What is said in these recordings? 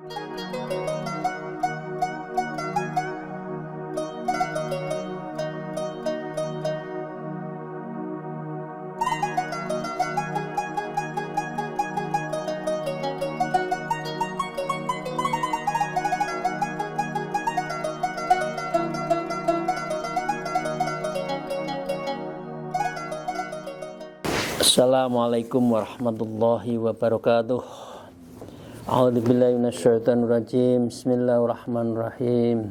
Assalamualaikum warahmatullahi wabarakatuh. A'udzubillahi minasyaitonirrajim. Bismillahirrahmanirrahim.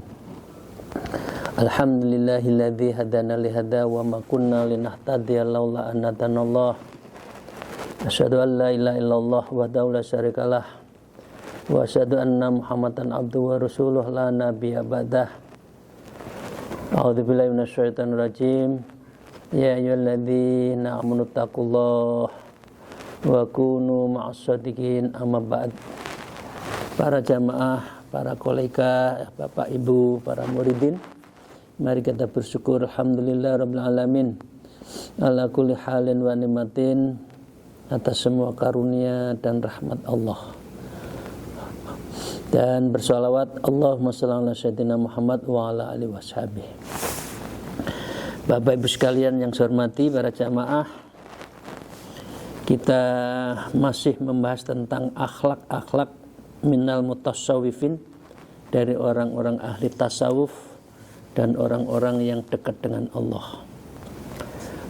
Alhamdulillahilladzi hadana lihada wa ma kunna linahtadiya laula an hadanallah. Asyhadu an la ilaha illallah wahdahu la syarikalah wa asyhadu anna Muhammadan abduhu wa rasuluh la nabiyya ba'dah. A'udzubillahi minasyaitonirrajim. Ya ayyuhalladzina amanu taqullaha wa kunu ma'as-shadiqin, amma ba'd. Para jamaah, para kolega, Bapak Ibu, para muridin, mari kita bersyukur alhamdulillah rabbil alamin ala kulli halin wa ni'matin, atas semua karunia dan rahmat Allah. Dan bersolawat Allahumma shalli ala sayyidina Muhammad wa ala alihi washabihi. Bapak Ibu sekalian yang saya hormati, para jamaah, kita masih membahas tentang akhlak-akhlak minal mutasawwifin, dari orang-orang ahli tasawuf dan orang-orang yang dekat dengan Allah.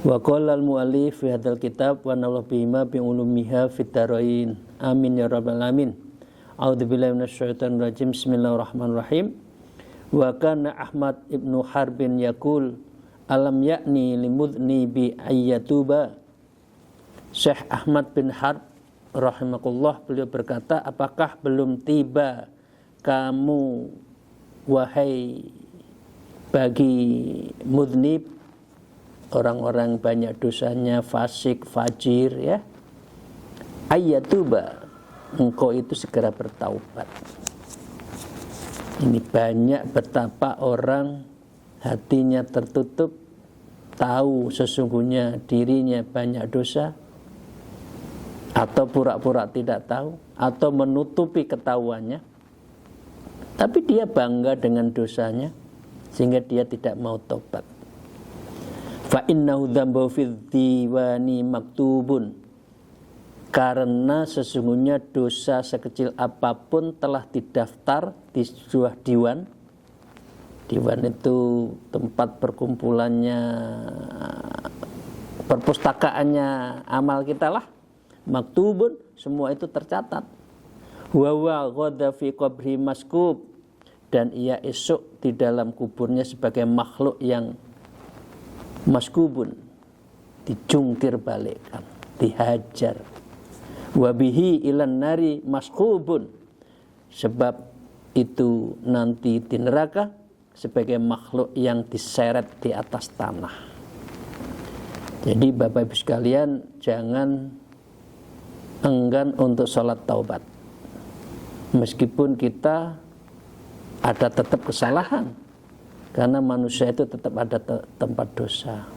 Wa qala al-mu'allif fi hadzal kitab wa nallahu bima bi ulumiha fid darain. Amin ya rabbal alamin. A'udzubillahi minasyaitonir rajim. Bismillahirrahmanirrahim. Wa kana Ahmad ibnu Harbin yaqul alam yakni limudni bi ayyatuba. Syekh Ahmad bin Harb rahimahullah, beliau berkata, apakah belum tiba kamu wahai bagi mudnib, orang-orang banyak dosanya, fasik, fajir, ya, ayyatuba, engkau itu segera bertaubat. Ini banyak betapa orang hatinya tertutup, tahu sesungguhnya dirinya banyak dosa, atau pura-pura tidak tahu, atau menutupi ketahuannya, tapi dia bangga dengan dosanya sehingga dia tidak mau tobat. Fa innahu dzambu fid diwani maktubun, karena sesungguhnya dosa sekecil apapun telah didaftar di sebuah diwan. Diwan itu tempat perkumpulannya, perpustakaannya amal kita lah. Maktubun, semua itu tercatat. Wa wa ghada fi qabri maskub, dan ia esok di dalam kuburnya sebagai makhluk yang maskubun, dijungkir balikkan, dihajar. Wa bihi ilan nari maskubun, sebab itu nanti di neraka sebagai makhluk yang diseret di atas tanah. Jadi Bapak Ibu sekalian, jangan enggan untuk sholat taubat. Meskipun kita ada tetap kesalahan, karena manusia itu tetap ada tempat dosa.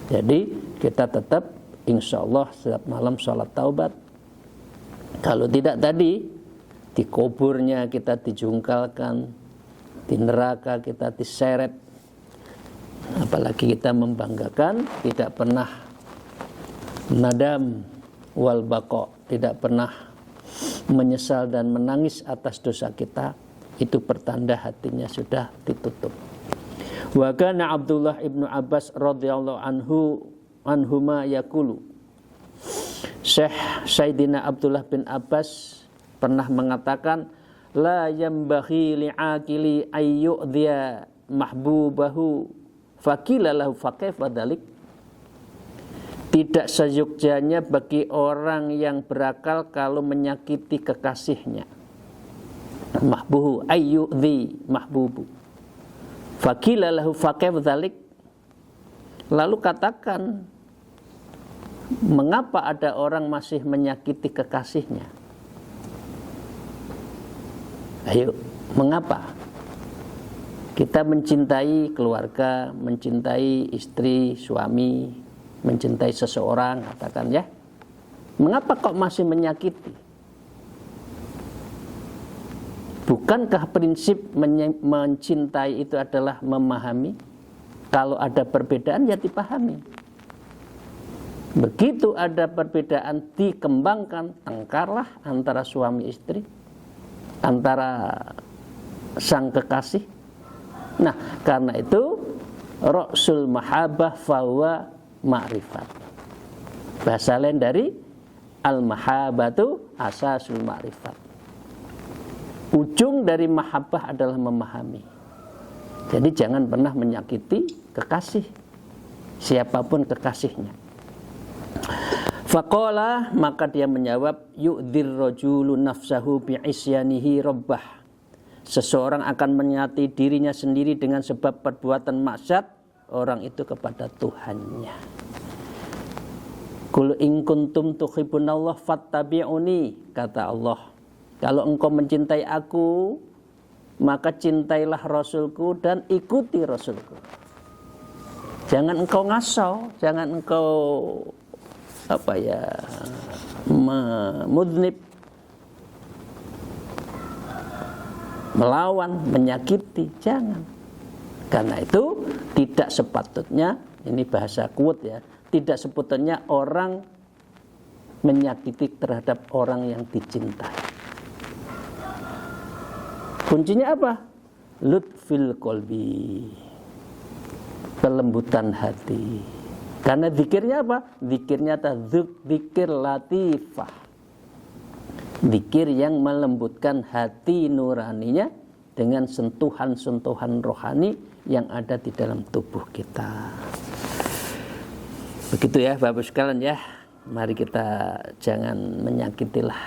Jadi kita tetap insya Allah setiap malam sholat taubat. Kalau tidak tadi, di kuburnya kita dijungkalkan, di neraka kita diseret. Apalagi kita membanggakan, tidak pernah nadam wal baqa, tidak pernah menyesal dan menangis atas dosa kita, itu pertanda hatinya sudah ditutup. Wa kana Abdullah ibnu Abbas radhiyallahu anhuma yaqulu, Syekh Sayyidina Abdullah bin Abbas pernah mengatakan, la yambaghi li'aqili ayyudhiya mahbubahu faqila lahu faqaifa dzalik. Tidak seyogyanya bagi orang yang berakal kalau menyakiti kekasihnya. Mahbuhu ayyudhi mahbubu faqila lahu faqaifa dzalik. Lalu katakan, mengapa ada orang masih menyakiti kekasihnya? Ayo, mengapa? Kita mencintai keluarga, mencintai istri, suami, mencintai seseorang, katakan ya. Mengapa kok masih menyakiti? Bukankah prinsip mencintai itu adalah memahami? Kalau ada perbedaan ya dipahami. Begitu ada perbedaan dikembangkan, tengkarlah antara suami istri, antara sang kekasih. Nah, karena itu Ra'sul mahabbah fahuwa ma'rifat. Bahasa lain dari al-mahabbatu asasul ma'rifat. Ujung dari mahabbah adalah memahami. Jadi jangan pernah menyakiti kekasih, siapapun kekasihnya. Faqala, maka dia menjawab, yu'dzir rajulu nafsahu bi'isyanihi rabbah. Seseorang akan menyakiti dirinya sendiri dengan sebab perbuatan maksiat orang itu kepada Tuhannya. Qul in kuntum tuhibbunallah fattabi'uni, kata Allah. Kalau engkau mencintai aku, maka cintailah Rasulku dan ikuti Rasulku. Jangan engkau ngasau, jangan engkau mudnib, melawan, menyakiti, jangan. Karena itu tidak sepatutnya, ini bahasa quote ya, tidak sepatutnya orang menyakiti terhadap orang yang dicintai. Kuncinya apa? Lutfil qalbi, kelembutan hati. Karena zikirnya apa? Zikirnya zikir latifah, zikir yang melembutkan hati nuraninya dengan sentuhan-sentuhan rohani yang ada di dalam tubuh kita. Begitu ya Bapak sekalian ya. Mari kita jangan menyakitilah.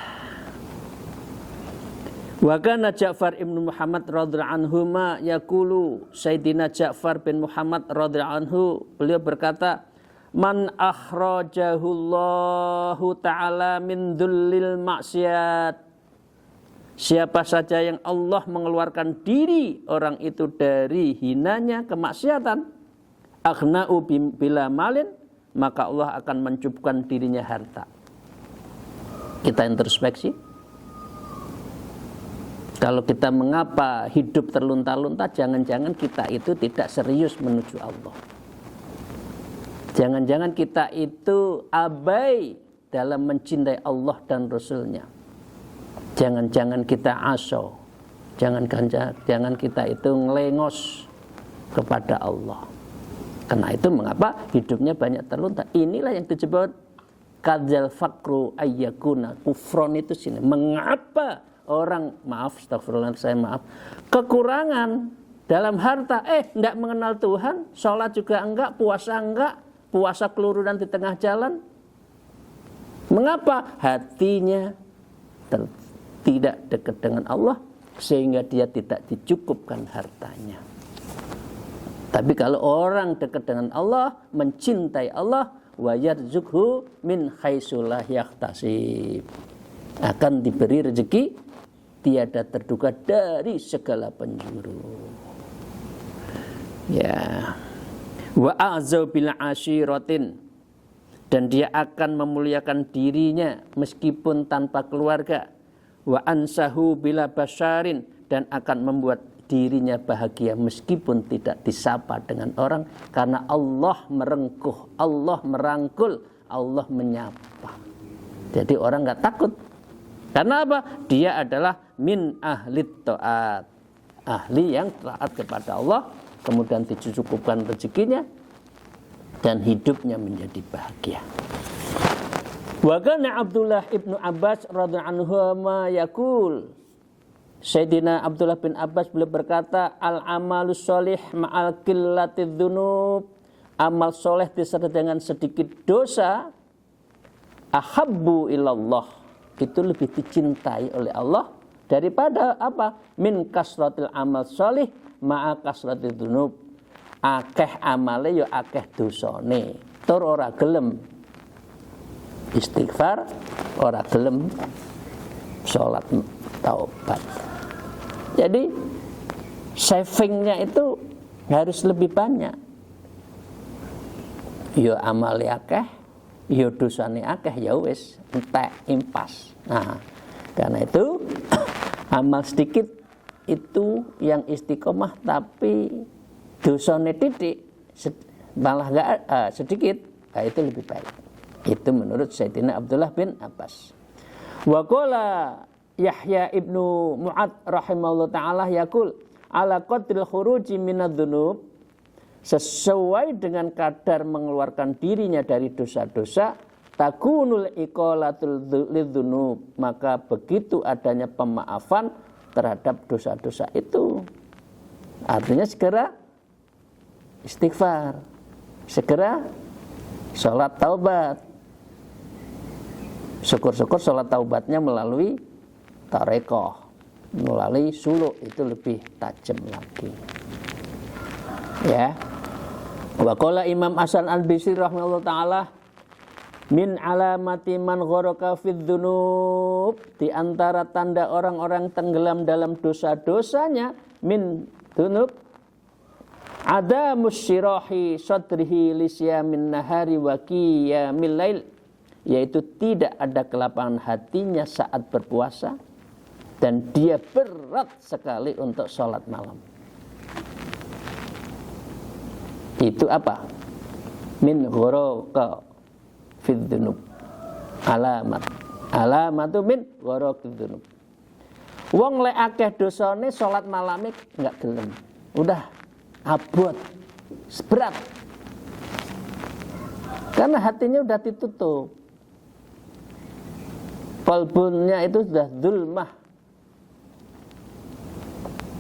Wa kana Ja'far ibn Muhammad radhiyallahu anhu ma yaqulu, Sayyidina Ja'far bin Muhammad radhiyallahu anhu, beliau berkata, man akhrajahullahu ta'ala min dhullil maksiat, siapa saja yang Allah mengeluarkan diri orang itu dari hinanya kemaksiatan, aghna'u bila malin, maka Allah akan mencukupkan dirinya harta. Kita introspeksi. Kalau kita mengapa hidup terlunta-lunta, jangan-jangan kita itu tidak serius menuju Allah. Jangan-jangan kita itu abai dalam mencintai Allah dan Rasulnya. Jangan-jangan kita aso. Jangan kita itu ngelengos kepada Allah. Karena itu mengapa hidupnya banyak terlunta. Inilah yang disebut kadzal fakru ayyakuna kufron itu sini. Mengapa orang, kekurangan dalam harta, enggak mengenal Tuhan, sholat juga enggak, puasa kelurunan di tengah jalan. Mengapa? Hatinya tidak dekat dengan Allah, sehingga dia tidak dicukupkan hartanya. Tapi kalau orang dekat dengan Allah, mencintai Allah, wa yarzuqhu min haitsu la yahtasib, akan diberi rezeki tiada terduga dari segala penjuru. Ya. Wa a'zau bil ashiratin, dan dia akan memuliakan dirinya meskipun tanpa keluarga. Wa ansahu bila basyarin, dan akan membuat dirinya bahagia meskipun tidak disapa dengan orang, karena Allah merengkuh, Allah merangkul, Allah menyapa. Jadi orang enggak takut. Karena apa? Dia adalah min ahli ta'at, ahli yang taat kepada Allah, kemudian dicukupkan rezekinya dan hidupnya menjadi bahagia. Wa kana Abdullah ibnu Abbas radhiyallahu anhu ma yaqul, Sayyidina Abdullah bin Abbas beliau berkata, al amalus sholih ma'al qillatidz dzunub, amal soleh disertai dengan sedikit dosa, ahabbu ilallah, itu lebih dicintai oleh Allah daripada apa? Min kasratil amal sholih ma'a kasratil dzunub, akeh amale ya akeh dosane, tur ora gelem istighfar, ora gelem salat taubat. Jadi savingnya itu harus lebih banyak. Ya amale akeh, ya dosane akeh, ya wis entek impas. Nah, karena itu amal sedikit itu yang istiqomah tapi dosane titik malah enggak sedikit, itu lebih baik. Itu menurut Sayyidina Abdullah bin Abbas. Wa qala Yahya ibnu Mu'ad rahimahullah ta'ala yaqul ala qadril khuruji minadz-dzunub, sesuai dengan kadar mengeluarkan dirinya dari dosa-dosa, takunul iqalatul lidzunub, maka begitu adanya pemaafan terhadap dosa-dosa itu. Artinya segera istighfar, segera sholat taubat. Syukur-syukur sholat taubatnya melalui tarekoh, melalui suluk, itu lebih tajam lagi. Ya. Wa qala Imam Hasan Al-Bisri rahimahullah ta'ala, min alamati man gharaka fid dzunub, di antara tanda orang-orang tenggelam dalam dosa-dosanya, min dzunub ada musyirahi sadrihi lisyamin nahari wa qiyamil lail, yaitu tidak ada kelapangan hatinya saat berpuasa dan dia berat sekali untuk sholat malam. Itu apa? Min gharaka fid dzunub. Alamatu min gharaka fid dzunub. Wong lek akeh dosane salat malame enggak gelem. Udah abot, berat. Karena hatinya udah ditutup. Qalbunnya itu sudah zulmah.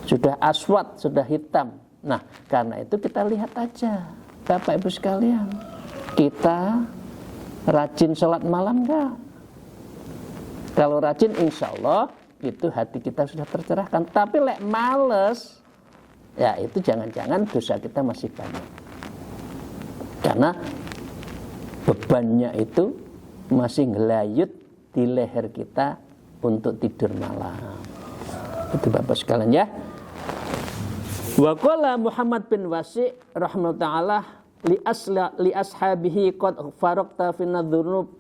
Sudah aswad, sudah hitam. Nah, karena itu kita lihat aja, Bapak Ibu sekalian, kita rajin sholat malam enggak? Kalau rajin, insya Allah itu hati kita sudah tercerahkan. Tapi lek males, ya itu jangan-jangan dosa kita masih banyak. Karena bebannya itu masih ngelayut di leher kita untuk tidur malam. Itu Bapak sekalian ya. Wa qala Muhammad bin Wasi' rahimahullah ta'ala li ashabihi qad faraqta fin dzunub.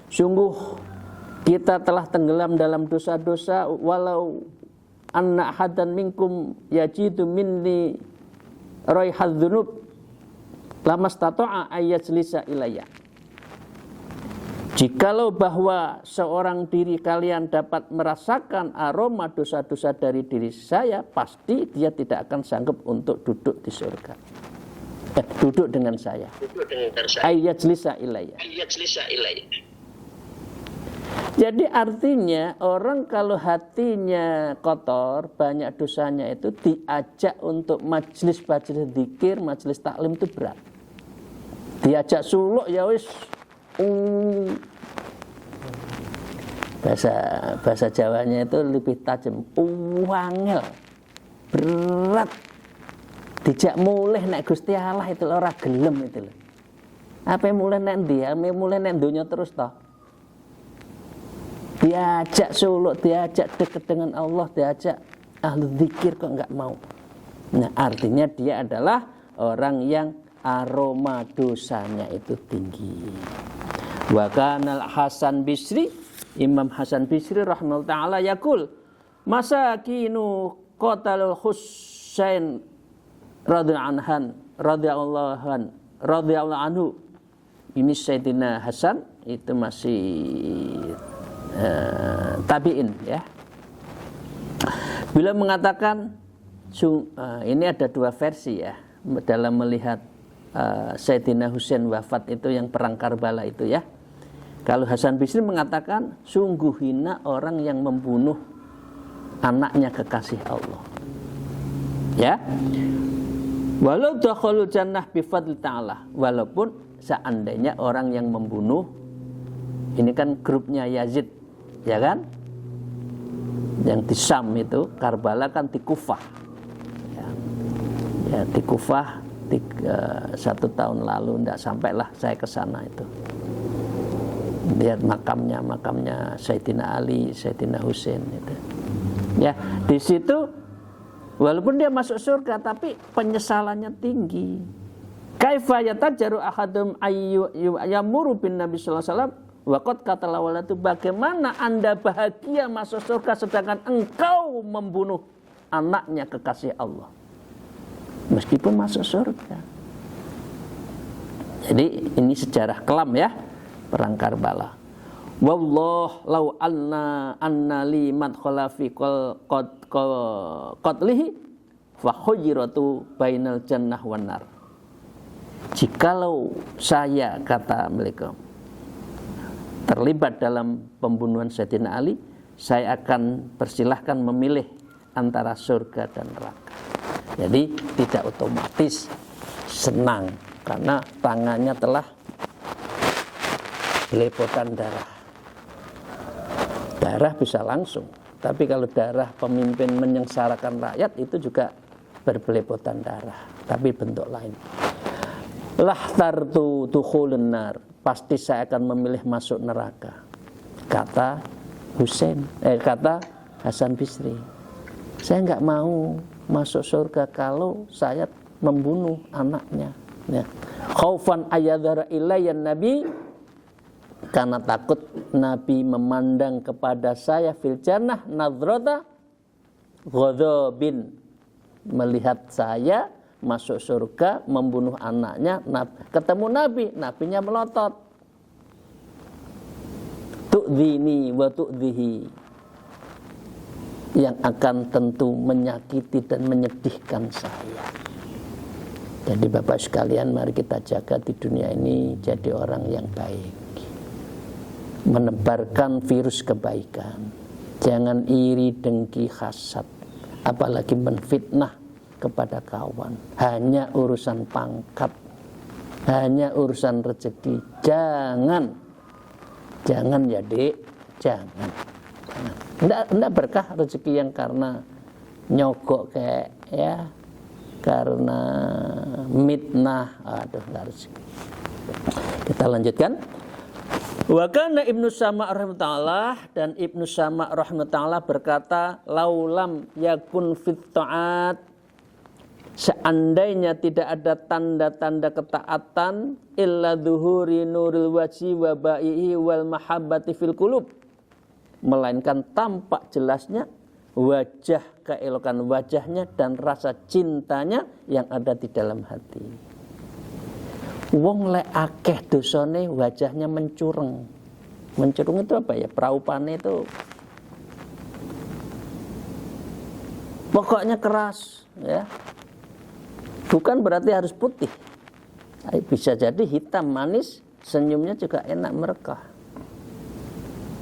Sungguh kita telah tenggelam dalam dosa-dosa, walau anna hadan minkum yajidu minni raihadz dzunub lamastata'a ayyajlisa ilayya. Jikalau bahwa seorang diri kalian dapat merasakan aroma dosa-dosa dari diri saya, pasti dia tidak akan sanggup untuk duduk di surga. Duduk dengan saya. Ayyajlisa ilayya. Jadi artinya orang kalau hatinya kotor, banyak dosanya, itu diajak untuk majelis zikir, majelis taklim itu berat. Diajak suluk ya wis. Bahasa Jawanya itu lebih tajam, wangel, berat. Dijak mulih nek Gusti Allah itu ora gelem itu lho. Apa mulih nek ndi? Mulih nek donya terus toh. Diajak suluk, diajak dekat dengan Allah, diajak ahli zikir kok enggak mau. Nah, artinya dia adalah orang yang aroma dosanya itu tinggi. Wa kanal Hasan Bisri, Imam Hasan Bisri rahimahullah ta'ala yaqul masakinu qatalul Husain radhiyallahu anhu. Ini Sayyidina Hasan itu masih tabi'in ya. Bila mengatakan ini ada dua versi ya dalam melihat Sayyidina Husain wafat itu yang perang Karbala itu ya. Kalau Hasan Bisri mengatakan sungguh hina orang yang membunuh anaknya kekasih Allah. Ya. Walau dakhalul jannah bi fadli ta'ala, walaupun seandainya orang yang membunuh, ini kan grupnya Yazid, ya kan? Yang di Syam itu, Karbala kan di Kufah. Ya, di Kufah 1 tahun lalu, tidak sampailah saya ke sana itu. Lihat makamnya Sayyidina Ali, Sayyidina Husain itu. Ya, di situ walaupun dia masuk surga tapi penyesalannya tinggi. Kaifa yatajaru ahadum yamuru bin Nabi sallallahu alaihi wasallam wa qad qatala walatu, bagaimana Anda bahagia masuk surga sedangkan engkau membunuh anaknya kekasih Allah, meskipun masuk surga. Jadi ini sejarah kelam ya, perang Karbala. Wallah law anna li madkhala fi qatlihi fa khujiratu bainal jannah wan nar. Jikalau saya, kata mereka, terlibat dalam pembunuhan Sayyidina Ali, saya akan persilahkan memilih antara surga dan neraka. Jadi tidak otomatis senang karena tangannya telah belepotan darah. Darah bisa langsung, tapi kalau darah pemimpin menyengsarakan rakyat itu juga berbelepotan darah, tapi bentuk lain. Lahtartu dukhulun nar, pasti saya akan memilih masuk neraka, kata kata Hasan Bisri. Saya nggak mau masuk surga kalau saya membunuh anaknya. Ya. Khaufan ayadhara ilayyan nabi, karena takut Nabi memandang kepada saya fil jannah nadhrata ghadabin, melihat saya masuk surga membunuh anaknya, ketemu Nabi, nabinya melotot. Tu'dhini wa tu'dhihi, yang akan tentu menyakiti dan menyedihkan saya. Jadi Bapak sekalian, mari kita jaga di dunia ini jadi orang yang baik, menebarkan virus kebaikan. Jangan iri, dengki, hasad, apalagi menfitnah kepada kawan. Hanya urusan pangkat, hanya urusan rezeki. Jangan ya Dek, jangan. Enggak berkah rezeki yang karena nyogok kayak ya, karena mitnah, aduh enggak rezeki. Kita lanjutkan. Wa kana Ibnu Sama' rahimahullah, dan Ibnu Sama' rahimahullah berkata, laulam yakun fit ta'at, seandainya tidak ada tanda-tanda ketaatan, illa dhuhuri nuril wajhi wa ba'ihi wal mahabbati fil qulub, melainkan tampak jelasnya wajah, keelokan wajahnya dan rasa cintanya yang ada di dalam hati. Wong lek akeh dosane wajahnya mencureng. Mencureng itu apa ya? Praupane itu pokoknya keras ya. Bukan berarti harus putih. Bisa jadi hitam manis, senyumnya juga enak merekah.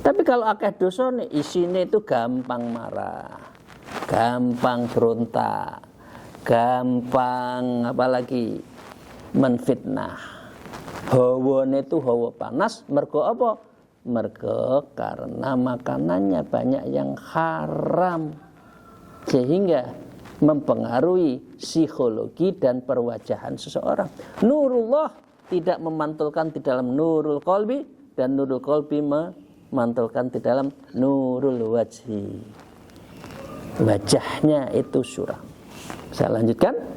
Tapi kalau akeh dosane isine itu gampang marah, gampang berontak, gampang apalagi menfitnah. Hawane itu hawa panas, mergo apa? Mergo karena makanannya banyak yang haram, sehingga mempengaruhi psikologi dan perwajahan seseorang. Nurullah tidak memantulkan di dalam nurul qalbi, dan nurul qalbi memantulkan di dalam nurul wajhi. Wajahnya itu suram. Saya lanjutkan.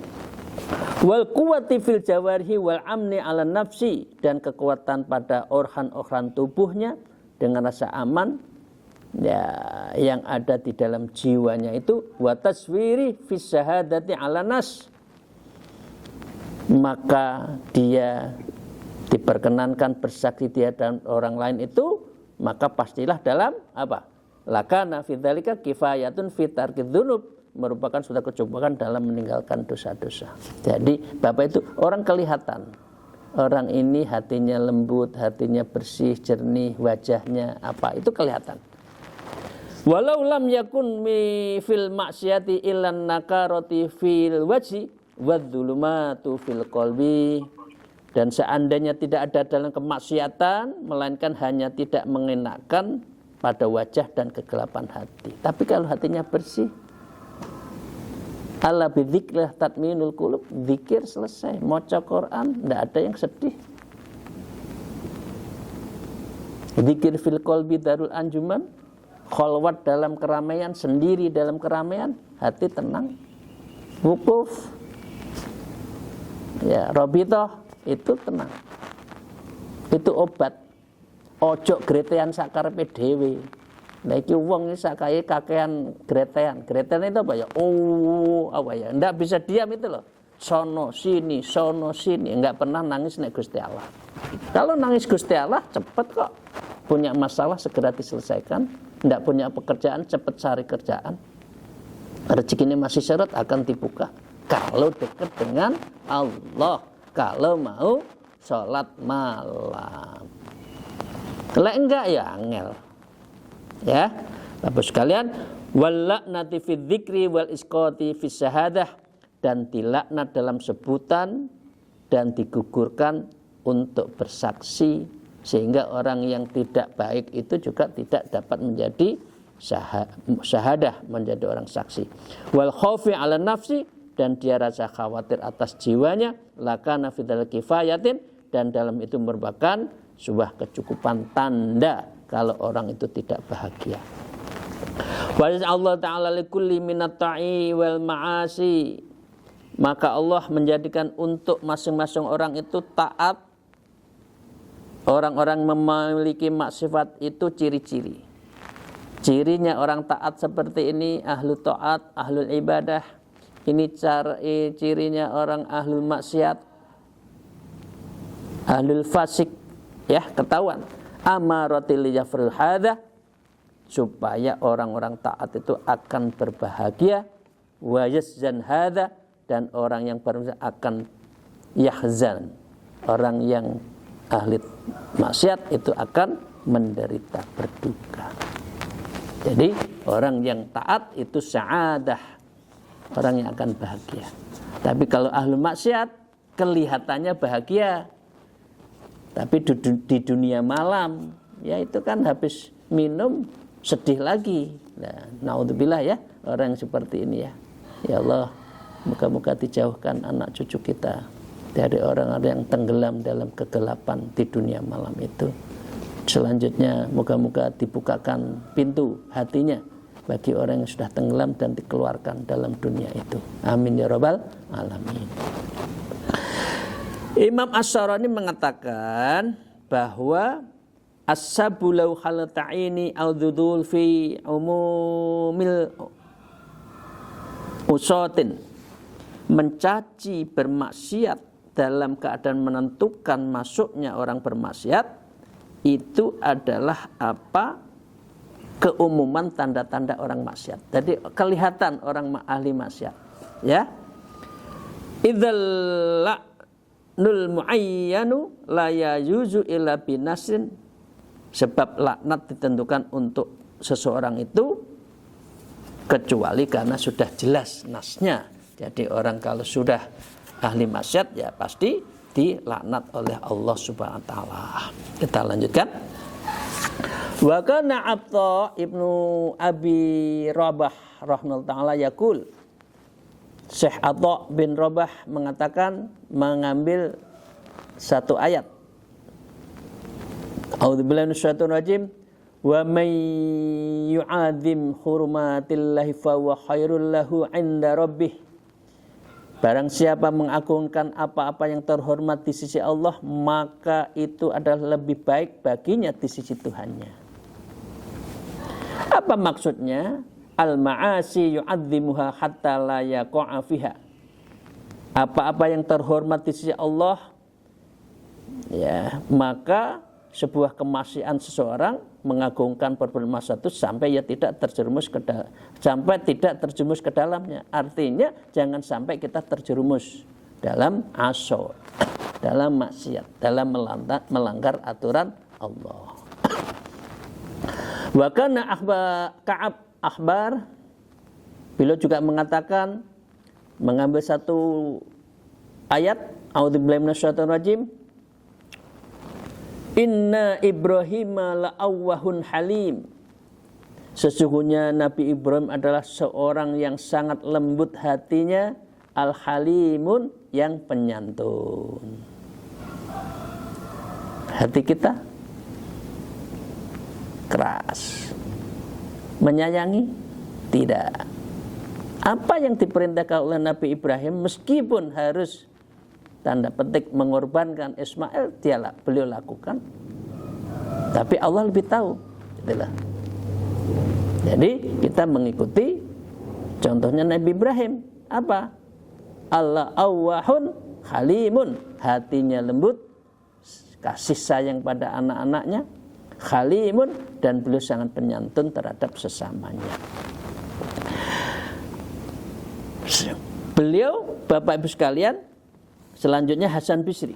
Wal quwwati fil jawarihi wal amni ala nafsi, dan kekuatan pada organ-organ tubuhnya dengan rasa aman ya yang ada di dalam jiwanya itu, wa taswiri fis syahadati ala nas, maka dia diperkenankan bersaksi di hadapan orang lain itu, maka pastilah dalam apa? Lakana fi dzalika kifayatun fi tarkidz dzunub, merupakan sudah kecobakan dalam meninggalkan dosa-dosa. Jadi Bapak itu orang kelihatan, orang ini hatinya lembut, hatinya bersih, jernih, wajahnya apa itu kelihatan. Walau lam yakun mi fil maksiati illan nakarati fil wajhi wadzulumatu fil qalbi, dan seandainya tidak ada dalam kemaksiatan melainkan hanya tidak mengenakan pada wajah dan kegelapan hati. Tapi kalau hatinya bersih, ala bidzikrillah tatminul qulub, zikir selesai, maca Quran, tidak ada yang sedih. Zikir fil qalbi darul anjuman, khalwat dalam keramaian, sendiri dalam keramaian, hati tenang. Wukuf ya, robitoh, itu tenang. Itu obat. Ojo gretean sakarepe dhewe. Nah iki wong iki sakae kakean gretean. Gretean itu apa ya? Oh, apa ya? Ndak bisa diam itu loh. Sono sini, enggak pernah nangis nek Gusti Allah. Kalau nangis Gusti Allah cepet kok. Punya masalah segera diselesaikan, ndak punya pekerjaan cepet cari kerjaan. Rezekinya masih seret akan dibuka. Kalau dekat dengan Allah, kalau mau sholat malam. Lek enggak ya angel. Ya, Bapak sekalian, wallaknati fi dzikri wal isqati fi syahadah, dan dilaknat dalam sebutan dan digugurkan untuk bersaksi, sehingga orang yang tidak baik itu juga tidak dapat menjadi syahadah, menjadi orang saksi. Wal khaufi ala nafsi, dan dia rasa khawatir atas jiwanya, lakana fidal kifayatin, dan dalam itu merupakan sebuah kecukupan tanda kalau orang itu tidak bahagia. Wa Allah Ta'ala likulli minat ta'i wal ma'asi, maka Allah menjadikan untuk masing-masing orang itu taat. Orang-orang memiliki maksifat itu ciri-ciri. Cirinya orang taat seperti ini, ahlu taat, ahlul ibadah. Ini cirinya orang ahlul maksiat, ahlul fasik, ya ketahuan. Amaratil yafrul hadah, supaya orang-orang taat itu akan berbahagia. Wa yazan hadah, dan orang yang bermaksiat akan yahzan. Orang yang ahli maksiat itu akan menderita, berduka. Jadi orang yang taat itu sa'adah, orang yang akan bahagia. Tapi kalau ahli maksiat kelihatannya bahagia, tapi di dunia malam ya itu kan habis minum sedih lagi. Nah, naudzubillah ya orang yang seperti ini ya. Ya Allah, moga-moga dijauhkan anak cucu kita dari orang-orang yang tenggelam dalam kegelapan di dunia malam itu. Selanjutnya moga-moga dibukakan pintu hatinya bagi orang yang sudah tenggelam dan dikeluarkan dalam dunia itu. Amin ya rabbal alamin. Imam Asy-Syarani mengatakan bahwa as-sabu law hal ta'ini al-dhudul fi umumil usatin, mencaci bermaksiat dalam keadaan menentukan masuknya orang bermaksiat, itu adalah apa? Keumuman tanda-tanda orang maksiat. Jadi kelihatan orang ahli maksiat, ya. Idzal la'nul muayyanu la yajuzu illa binasin, sebab laknat ditentukan untuk seseorang itu kecuali karena sudah jelas nasnya. Jadi orang kalau sudah ahli maksiat ya pasti dilaknat oleh Allah Subhanahu wa taala. Kita lanjutkan. Wa kana Atha ibnu Abi Rabah rahimahullah taala yaqul, Syekh Atha bin Rabah mengatakan, mengambil satu ayat. A'udzubillahi minasyaitonir rajim. Wa may yu'adzim hurmatillahi fa huwa khairul lahu 'inda rabbih. Barang siapa mengagungkan apa-apa yang terhormat di sisi Allah, maka itu adalah lebih baik baginya di sisi Tuhannya. Apa maksudnya? Al-ma'asi yu'adzimuha hatta la yaqa'a fiha. Apa-apa yang terhormat di sisi Allah, ya, maka sebuah kemaksiatan seseorang mengagungkan perbuatan maksiat itu sampai ia tidak terjerumus ke dalamnya. Artinya jangan sampai kita terjerumus dalam aso, dalam maksiat, dalam melanggar aturan Allah. Wa kana Ka'ab Akhbar, beliau juga mengatakan, mengambil satu ayat, a'udzubillahi minasyaitonir rajim. Inna Ibrahim la'awwahun halim. Sesungguhnya Nabi Ibrahim adalah seorang yang sangat lembut hatinya, al-halimun, yang penyantun. Hati kita keras, menyayangi? Tidak. Apa yang diperintahkan oleh Nabi Ibrahim, meskipun harus tanda petik mengorbankan Ismail, beliau lakukan. Tapi Allah lebih tahu. Itulah. Jadi kita mengikuti contohnya Nabi Ibrahim. Apa? Allah awwahun halimun, hatinya lembut, kasih sayang pada anak-anaknya, halimun, dan beliau sangat penyantun terhadap sesamanya. Beliau, Bapak Ibu sekalian, selanjutnya Hasan Bisri.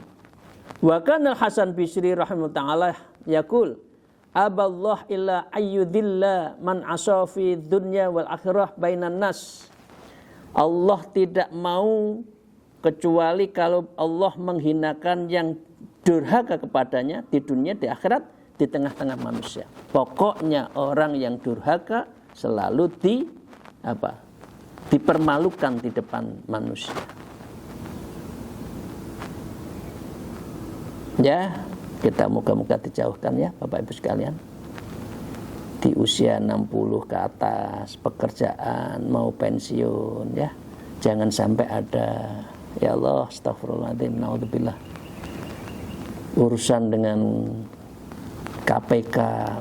Wa kana Hasan Bisri rahimahullah ta'ala yaqul aballah illa ayyudilla man asafi dunya wal akhirah bainan nas. Allah tidak mau kecuali kalau Allah menghinakan yang durhaka kepadanya di dunia, di akhirat, di tengah-tengah manusia. Pokoknya orang yang durhaka selalu dipermalukan di depan manusia. Ya, kita moga-moga dijauhkan ya Bapak Ibu sekalian. Di usia 60 ke atas, pekerjaan, mau pensiun ya. Jangan sampai ada, ya Allah, astagfirullahaladzim, naudzubillah, urusan dengan KPK,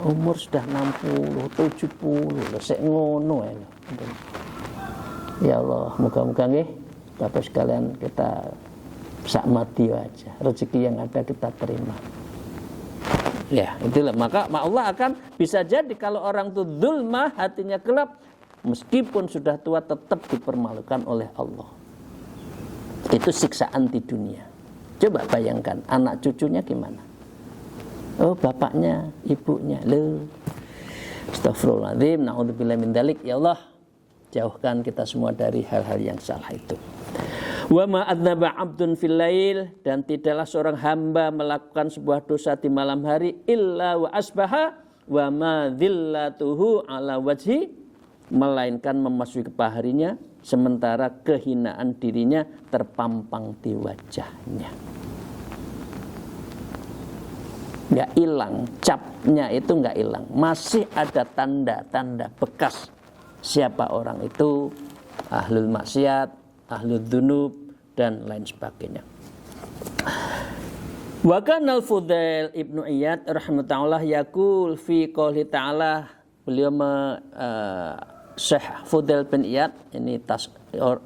umur sudah 60, 70, sik ngono ya. Ya Allah, moga-moga nggih Bapak sekalian kita sak mati aja. Rezeki yang ada kita terima. Ya, itulah. Maka Allah akan bisa jadi kalau orang itu dzulmah, hatinya gelap, meskipun sudah tua tetap dipermalukan oleh Allah. Itu siksaan di dunia. Coba bayangkan anak cucunya gimana? Oh, bapaknya, ibunya. Loh. Astagfirullahaladzim, na'udzubillah min dzalik. Ya Allah, jauhkan kita semua dari hal-hal yang salah itu. Wa ma adnaba 'abdun fil lail, dan tidaklah seorang hamba melakukan sebuah dosa di malam hari illa wa asbaha wa ma dhillatuhu ala wajhi, melainkan memasuki paharinya sementara kehinaan dirinya terpampang di wajahnya. Enggak hilang, capnya itu enggak hilang, masih ada tanda-tanda bekas siapa orang itu, ahlul maksiat, ahlul dzunub, dan lain sebagainya. Wa kana al-Fudail Ibnu Iyad rahimahullah yaqul fi qouli ta'ala, beliau Syekh Fudail bin Iyad ini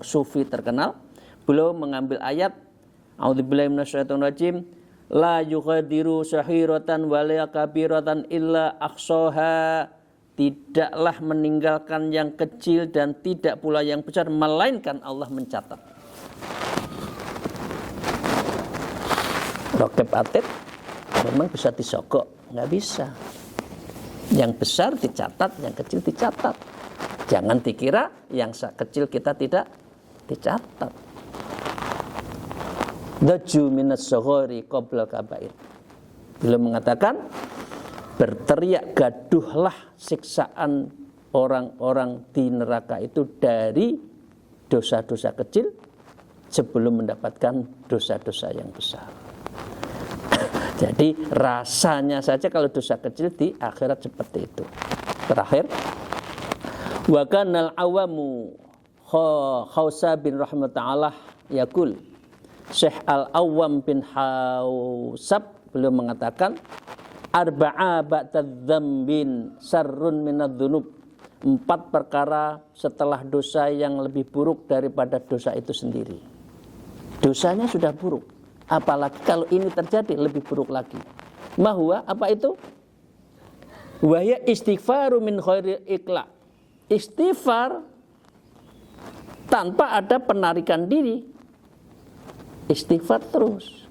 sufi terkenal, beliau mengambil ayat a'udzubillahi minasyaitonir rajim, la yughadiru sahiratan wa la kabiratan illa ahsaha, tidaklah meninggalkan yang kecil dan tidak pula yang besar melainkan Allah mencatat. Rokib atid memang bisa disogok, nggak bisa. Yang besar dicatat, yang kecil dicatat. Jangan dikira yang kecil kita tidak dicatat. Daju minas soghori qoblal kabair. Beliau mengatakan, berteriak gaduhlah siksaan orang-orang di neraka itu dari dosa-dosa kecil sebelum mendapatkan dosa-dosa yang besar. Jadi rasanya saja kalau dosa kecil di akhirat seperti itu. Terakhir, wa kanal awamu Khawsa bin rahmatullah yaqul, Syekh Al-Awwam bin Hausab beliau mengatakan, arba'a ba'tadzambin sarrun minadz-dzunub, 4 perkara setelah dosa yang lebih buruk daripada dosa itu sendiri. Dosanya sudah buruk, apalagi kalau ini terjadi lebih buruk lagi. Mahwa, apa itu? Wahya istighfaru min khairi iqla, istighfar tanpa ada penarikan diri, istighfar terus.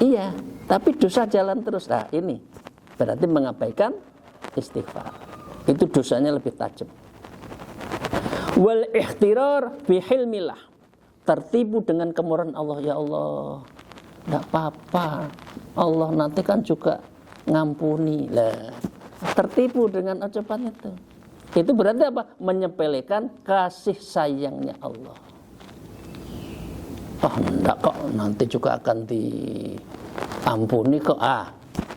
Iya, tapi dosa jalan terus. Nah, ini berarti mengabaikan istighfar. Itu dosanya lebih tajam. Wal ihtirar bi hilmillah, tertipu dengan kemurahan Allah. Ya Allah, enggak apa-apa, Allah nanti kan juga ngampuni. Lah, tertipu dengan ucapan itu. Itu berarti apa? Menyepelekan kasih sayangnya Allah. Oh, enggak kok, nanti juga akan diampuni kok.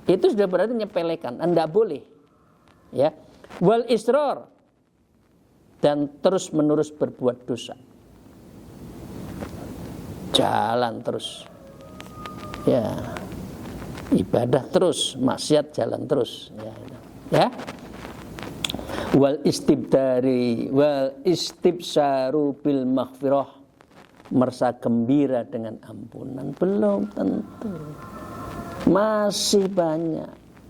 Itu sudah berarti menyepelekan, enggak boleh. Ya. Wal israr, dan terus menerus berbuat dosa. Jalan terus. Ya. Ibadah terus, maksiat jalan terus. Ya. wal istibsaru bil maghfirah, merasa gembira dengan ampunan. Belum tentu, masih banyak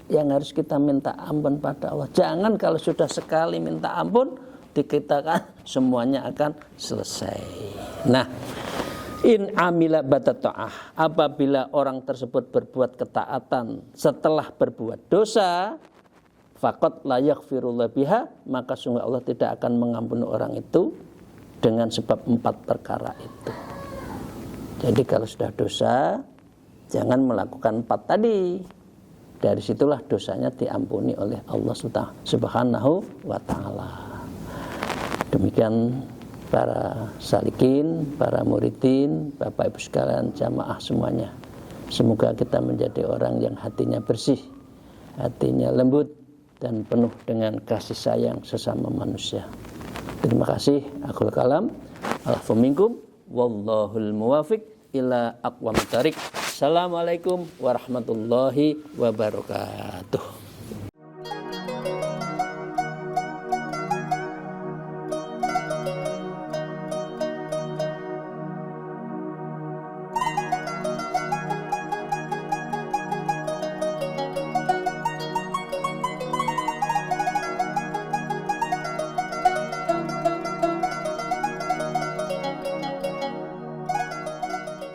yang harus kita minta ampun pada Allah. Jangan kalau sudah sekali minta ampun dikitakan semuanya akan selesai. Nah, in amila batata'ah, apabila orang tersebut berbuat ketaatan setelah berbuat dosa, faqad la yaghfirullah biha, maka sungguh Allah tidak akan mengampuni orang itu dengan sebab 4 perkara itu. Jadi kalau sudah dosa, jangan melakukan 4 tadi. Dari situlah dosanya diampuni oleh Allah Subhanahu wa ta'ala. Demikian para salikin, para muridin, Bapak Ibu sekalian, jamaah semuanya. Semoga kita menjadi orang yang hatinya bersih, hatinya lembut, dan penuh dengan kasih sayang sesama manusia. Terima kasih. Akhul kalam. Alaikum minkum. Wallahul muwafiq ila aqwamit thariq. Assalamualaikum warahmatullahi wabarakatuh.